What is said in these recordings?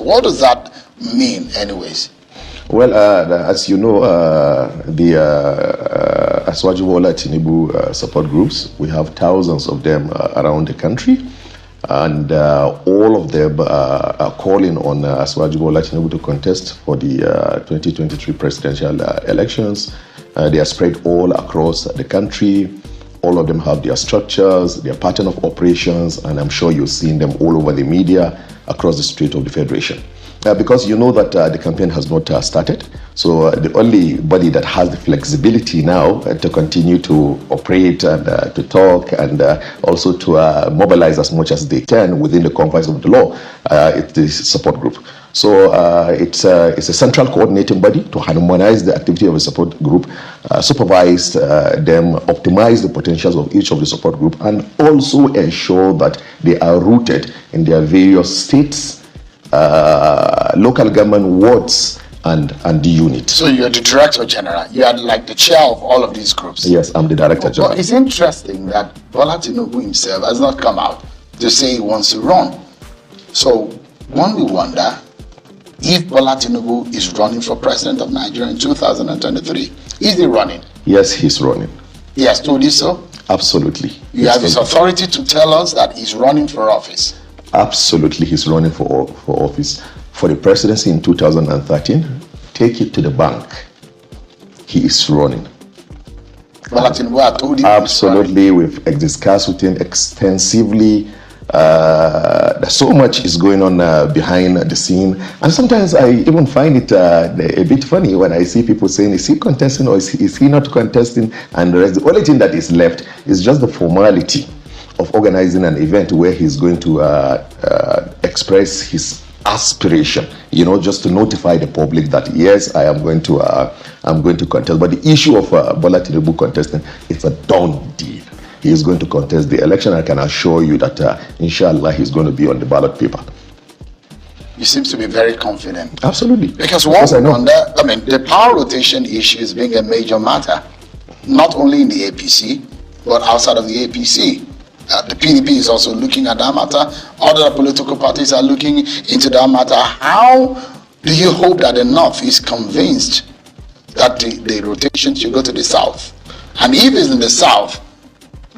What does that mean anyways? Well, as you know, the Aswaji-Bola Tinubu support groups, we have thousands of them around the country, and all of them are calling on Aswaji-Bola Tinubu to contest for the 2023 presidential elections. They are spread all across the country. All of them have their structures, their pattern of operations, and I'm sure you've seen them all over the media across the street of the Federation. Because you know that the campaign has not started, so the only body that has the flexibility now to continue to operate and to talk and also to mobilize as much as they can within the confines of the law, it's the support group. So it's a central coordinating body to harmonize the activity of the support group, supervise them, optimize the potentials of each of the support group, and also ensure that they are rooted in their various states, local government wards, and the unit. So you're the director general. You are like the chair of all of these groups. Yes, I'm the director general. Well, it's interesting that Bola Tinubu himself has not come out to say he wants to run. So one will wonder if Bola Tinubu is running for president of Nigeria in 2023. Is he running? Yes, he's running. He has told you so? Absolutely. You have his authority to tell us that he's running for office? Absolutely, he's running for office. For the presidency in 2013, take it to the bank. He is running. Bola Tinubu, I told you. Absolutely, we've discussed with him extensively. So much is going on behind the scene, and sometimes I even find it a bit funny when I see people saying, is he contesting or is he not contesting? And the only thing that is left is just the formality of organizing an event where he's going to express his aspiration, you know, just to notify the public that yes, I'm going to contest. But the issue of Bola Tinubu contesting, it's a done deal. He is going to contest the election. I can assure you that inshallah he's going to be on the ballot paper. You seem to be very confident. Absolutely. Because one wonder, I mean, the power rotation issue is being a major matter, not only in the APC, but outside of the APC. The PDP is also looking at that matter. Other political parties are looking into that matter. How do you hope that the North is convinced that the rotation should go to the South? And if it's in the South,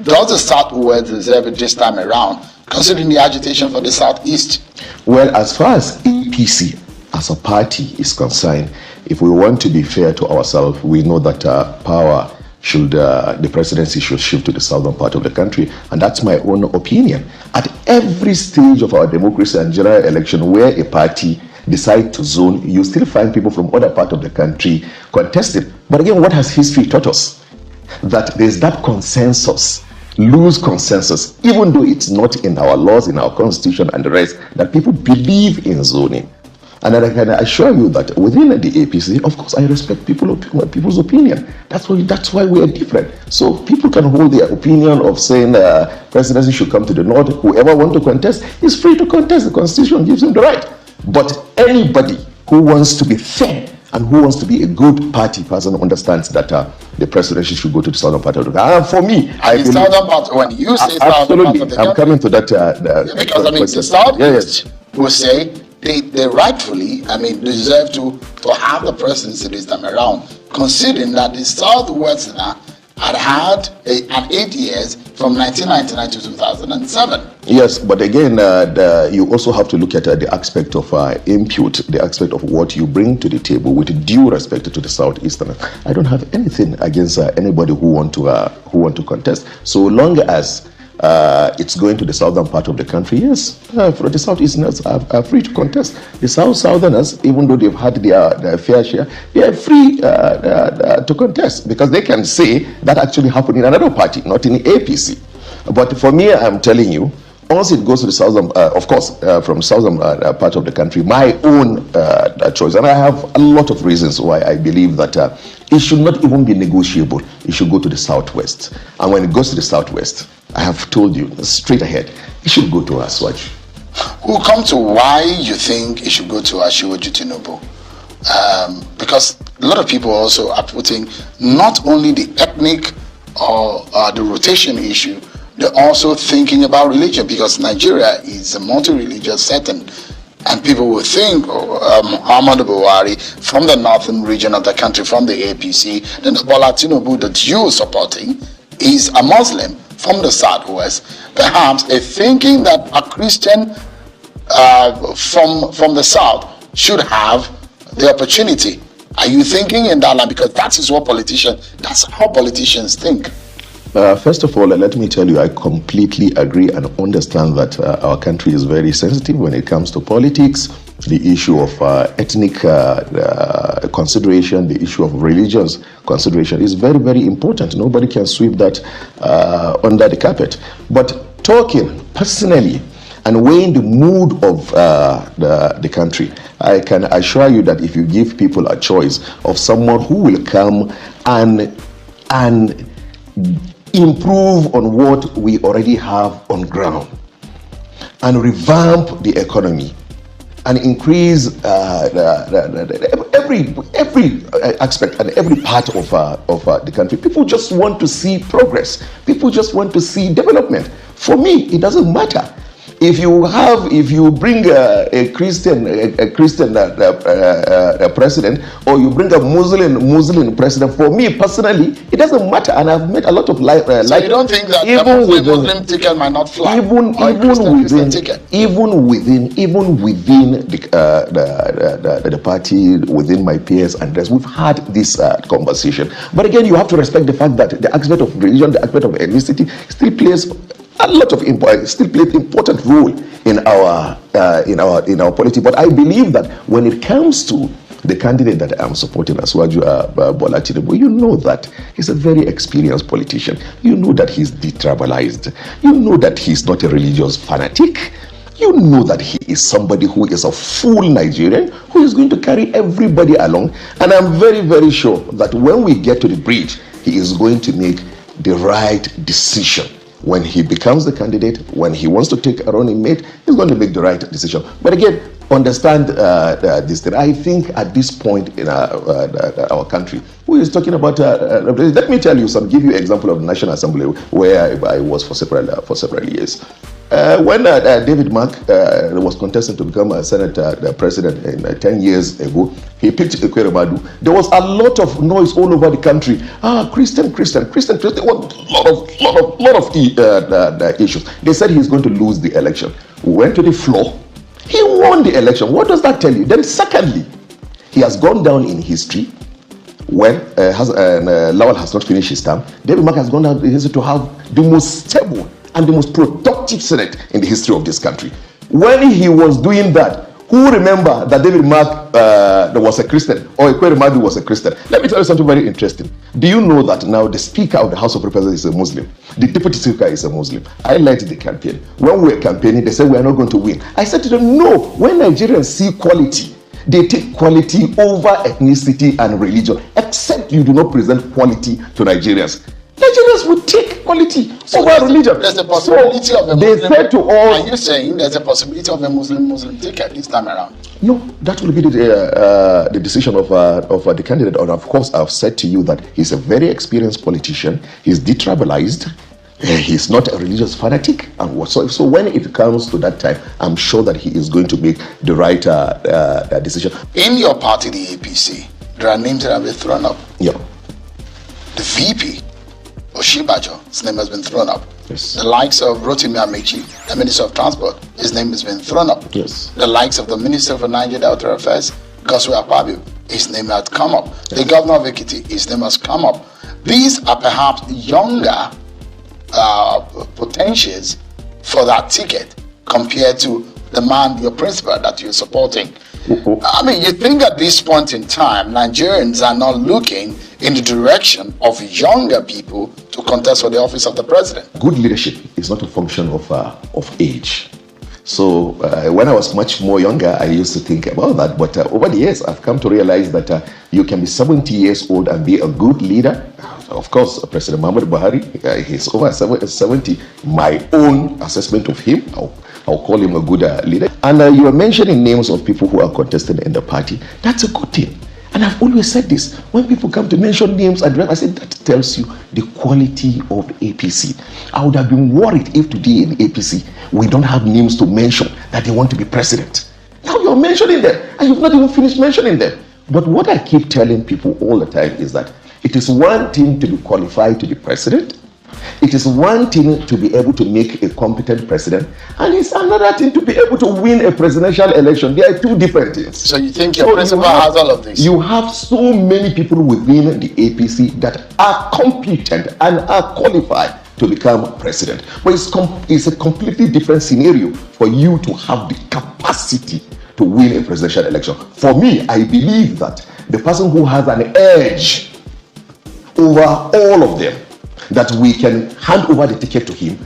does the Southwest deserve it this time around, considering the agitation for the Southeast? Well, as far as APC as a party is concerned, if we want to be fair to ourselves, we know that power should, the presidency should shift to the southern part of the country, and that's my own opinion. At every stage of our democracy and general election where a party decides to zone, you still find people from other part of the country contesting. But again, what has history taught us? That there's that consensus, loose consensus, even though it's not in our laws, in our constitution and the rest, that people believe in zoning. And I can assure you that within the APC, of course, I respect people's opinion. That's why we are different. So people can hold their opinion of saying presidency should come to the north. Whoever wants to contest is free to contest. The constitution gives him the right. But anybody who wants to be fair and who wants to be a good party person understands that the presidency should go to the southern part of the country. And for me, I believe, southern part, when you say southern part of the country, I'm coming to that. Because I mean, the southeast will say they rightfully, I mean, deserve to have the presidency this time around, considering that the Southwesterner had an 8 years from 1999 to 2007. Yes, but again, you also have to look at the aspect of input, the aspect of what you bring to the table with due respect to the Southeasterners. I don't have anything against anybody who want to contest, so long as it's going to the southern part of the country. Yes, for the Southeasterners are free to contest. The Southerners, even though they've had their fair share, they are free to contest, because they can say that actually happened in another party, not in the APC. But for me, I'm telling you, once it goes to the southern, of course, from southern part of the country, my own choice, and I have a lot of reasons why I believe that it should not even be negotiable. It should go to the Southwest. And when it goes to the Southwest, I have told you straight ahead, it should go to Aswaji. We'll come to why you think it should go to Asiwaju Tinubu. Because a lot of people also are putting not only the ethnic or the rotation issue, they're also thinking about religion, because Nigeria is a multi-religious setting. And people will think Ahmed Buhari from the northern region of the country, from the APC, then Bola Tinubu that you are supporting is a Muslim from the southwest. Perhaps a thinking that a Christian from the south should have the opportunity. Are you thinking in that line? Because that's how politicians think. First of all, let me tell you, I completely agree and understand that our country is very sensitive when it comes to politics. The issue of ethnic consideration, the issue of religious consideration is very, very important. Nobody can sweep that under the carpet. But talking personally and weighing the mood of the country, I can assure you that if you give people a choice of someone who will come and improve on what we already have on ground and revamp the economy and increase every aspect and every part of the country. People just want to see progress. People just want to see development. For me, it doesn't matter. If you bring a Christian president, or you bring a Muslim president, for me personally, it doesn't matter. And I've met a lot of so you don't think that even a Muslim ticket might not fly? Even within the party, within my peers and rest, we've had this conversation. But again, you have to respect the fact that the aspect of religion, the aspect of ethnicity, still plays important role in our polity. But I believe that when it comes to the candidate that I'm supporting, Asiwaju Bola Tinubu, you know that he's a very experienced politician. You know that he's detribalized. You know that he's not a religious fanatic. You know that he is somebody who is a full Nigerian, who is going to carry everybody along. And I'm very, very sure that when we get to the bridge, he is going to make the right decision. When he becomes the candidate, when he wants to take a running mate, he's going to make the right decision. But again, understand this thing. I think at this point in our country, who is talking about, let me tell you give you an example of the National Assembly where I was for several years. When David Mark was contesting to become a Senate president 10 years ago, he picked Ekweremadu. There was a lot of noise all over the country. Christian. There was a lot of issues. They said he's going to lose the election. We went to the floor. He won the election. What does that tell you? Then secondly, he has gone down in history when Lawal has not finished his term. David Mark has gone down in history to have the most stable and the most productive Senate in the history of this country. When he was doing that, who remember that David Mark was a Christian or Ekweremadu was a Christian? Let me tell you something very interesting. Do you know that now the Speaker of the House of Representatives is a Muslim? The Deputy Speaker is a Muslim. I led the campaign. When we were campaigning, they said we are not going to win. I said to them, no, when Nigerians see quality, they take quality over ethnicity and religion, except you do not present quality to Nigerians. Nigerians will take quality over religion. There's a possibility of a Muslim. They said to all. Are you saying there's a possibility of a Muslim ticket this time around? No, that will be the decision of the candidate. And of course, I've said to you that he's a very experienced politician. He's detribalized. He's not a religious fanatic, and whatsoever. So when it comes to that time, I'm sure that he is going to make the right decision. In your party, the APC, there are names that have been thrown up. Yeah. The VP. Oshibajo, his name has been thrown up. Yes. The likes of Rotimi Amechi, the Minister of Transport, his name has been thrown up. Yes. The likes of the Minister for Nigeria Delta Affairs, Goswe Akpabio, his name has come up. Yes. The Governor of Ekiti, his name has come up. These are perhaps younger potentials for that ticket compared to the man, your principal that you're supporting. I mean, you think at this point in time, Nigerians are not looking in the direction of younger people to contest for the office of the president. Good leadership is not a function of age. So when I was much more younger, I used to think about that. But over the years, I've come to realize that you can be 70 years old and be a good leader. Of course, President Muhammad Buhari, he's over 70. My own assessment of him, I'll call him a good leader. And you were mentioning names of people who are contesting in the party. That's a good thing. And I've always said this. When people come to mention names, I said that tells you the quality of the APC. I would have been worried if today in APC we don't have names to mention that they want to be president. now you're mentioning them, and you've not even finished mentioning them. But what I keep telling people all the time is that it is one thing to be qualified to be president. It is one thing to be able to make a competent president, and it's another thing to be able to win a presidential election. They are two different things. So you think your principal has all of this? You have so many people within the APC that are competent and are qualified to become president. But it's a completely different scenario for you to have the capacity to win a presidential election. For me, I believe that the person who has an edge over all of them, that we can hand over the ticket to him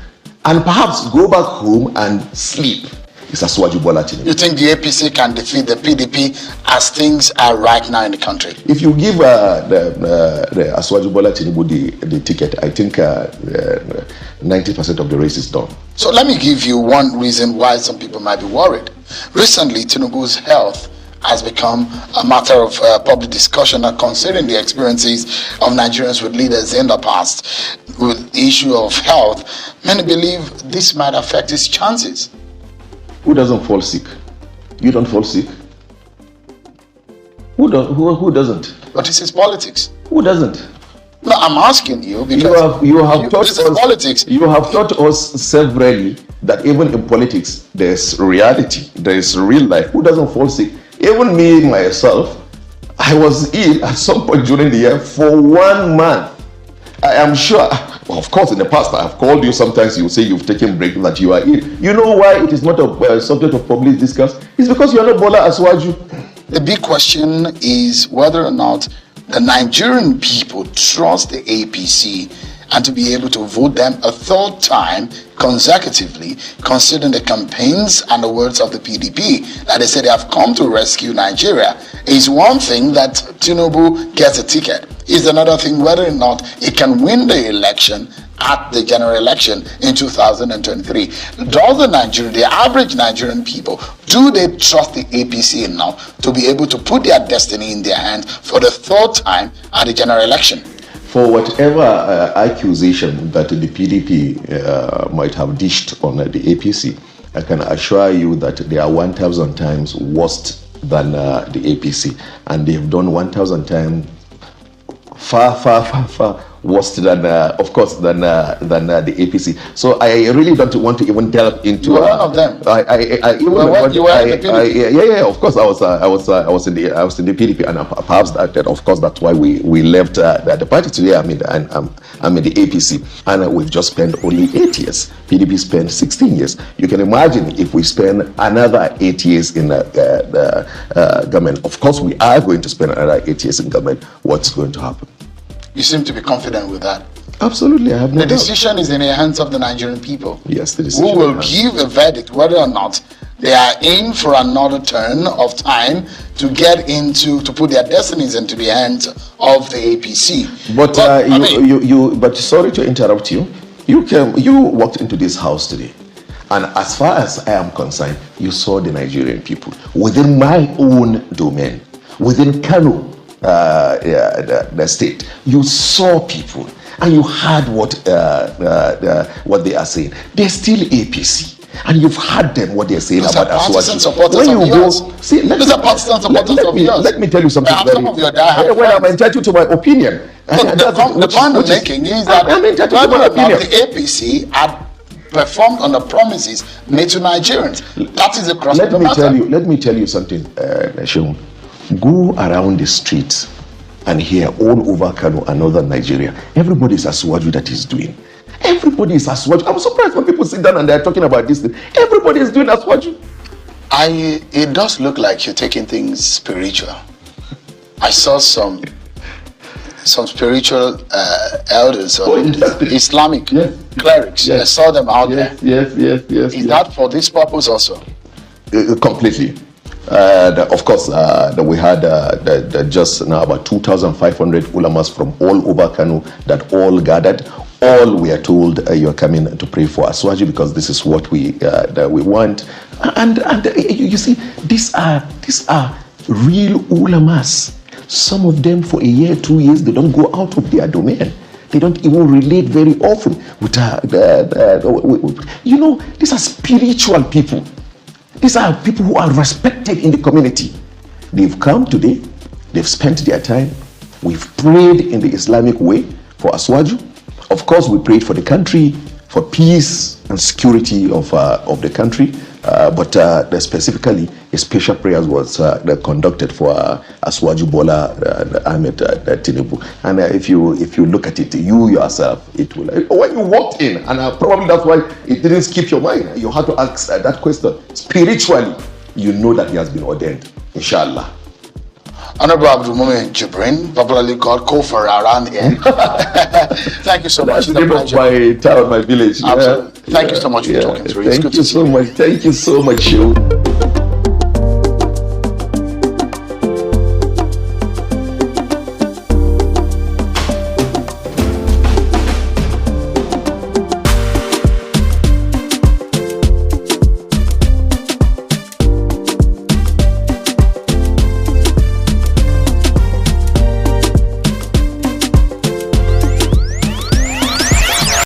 and perhaps go back home and sleep, is Asiwaju Bola Tinubu. You think the APC can defeat the PDP as things are right now in the country? If you give the Asiwaju Bola Tinubu the ticket, I think 90% of the race is done. So let me give you one reason why some people might be worried. Recently, Tinubu's health has become a matter of public discussion, and considering the experiences of Nigerians with leaders in the past with the issue of health, many believe this might affect his chances. Who doesn't fall sick? You don't fall sick? Who doesn't? But this is politics. Who doesn't? No, I'm asking you because you have taught this is politics. You have taught us severally that even in politics there's reality, there is real life. Who doesn't fall sick? Even me myself, I was ill at some point during the year for 1 month. I am sure, of course, in the past I have called you. Sometimes you say you've taken break, that you are ill. You know why it is not a subject of public discourse? It's because you are not Bola Asiwaju. The big question is whether or not the Nigerian people trust the APC and to be able to vote them a third time consecutively, considering the campaigns and the words of the PDP that they say they have come to rescue Nigeria. Is one thing that Tinubu gets a ticket. Is another thing whether or not he can win the election at the general election in 2023. Does the average Nigerian people, do they trust the APC enough to be able to put their destiny in their hands for the third time at the general election? For whatever accusation that the PDP might have dished on the APC, I can assure you that they are 1,000 times worse than the APC, and they have done 1,000 times far worse than, of course, than the APC. So I really don't want to even delve into. One of them. Yeah. Of course, I was in the PDP, and perhaps that of course that's why we left the party today. I'm in the APC, and we've just spent only 8 years. PDP spent 16 years. You can imagine if we spend another 8 years in the government. Of course, we are going to spend another 8 years in government. What's going to happen? You seem to be confident with that. Absolutely, I have no doubt. The decision is in the hands of the Nigerian people. Yes, the decision. Who will give a verdict whether or not they are in for another turn of time to get into, to put their destinies into the hands of the APC. But but sorry to interrupt you. You walked into this house today, and as far as I am concerned, you saw the Nigerian people within my own domain, within Kano. The state, you saw people and you heard what they are saying. They're still APC, and you've heard them what they're saying about Asiwaju. When you go, see, let me tell you something. Well, I'm entitled to my opinion. The point I'm making is that the APC had performed on the promises made to Nigerians. That is the crux of the matter. Let me tell you something, Seun. Go around the streets and hear all over Kano and northern Nigeria. Everybody is Asiwaju that is doing. Everybody is Asiwaju. I'm surprised when people sit down and they're talking about this thing. Everybody is doing Asiwaju. It does look like you're taking things spiritual. I saw some spiritual elders or Islamic clerics. Yes. I saw them out there. Yes. Is that for this purpose also? Completely. Of course, we had just now about 2,500 ulamas from all over Kano that all gathered. All we are told you are coming to pray for Asiwaju because this is what we want. And you see, these are real ulamas. Some of them for a year, 2 years, they don't go out of their domain. They don't even relate very often with these are spiritual people. These are people who are respected in the community. They've come today, they've spent their time. We've prayed in the Islamic way for Aswaju. Of course, we prayed for the country, for peace and security of the country. But specifically, a special prayers was conducted for Aswaju Bola Ahmed Tinubu. And if you look at it, you yourself, it will. When you walked in, and probably that's why it didn't skip your mind. You had to ask that question. Spiritually, you know that he has been ordained, inshallah. Honourable Abdul Mumin Jibrin, popularly called Kofor around here. Thank you so much. That's the name of my town, my village. Absolutely. Thank you so much for talking through. Thank you so much. Thank you so much, you.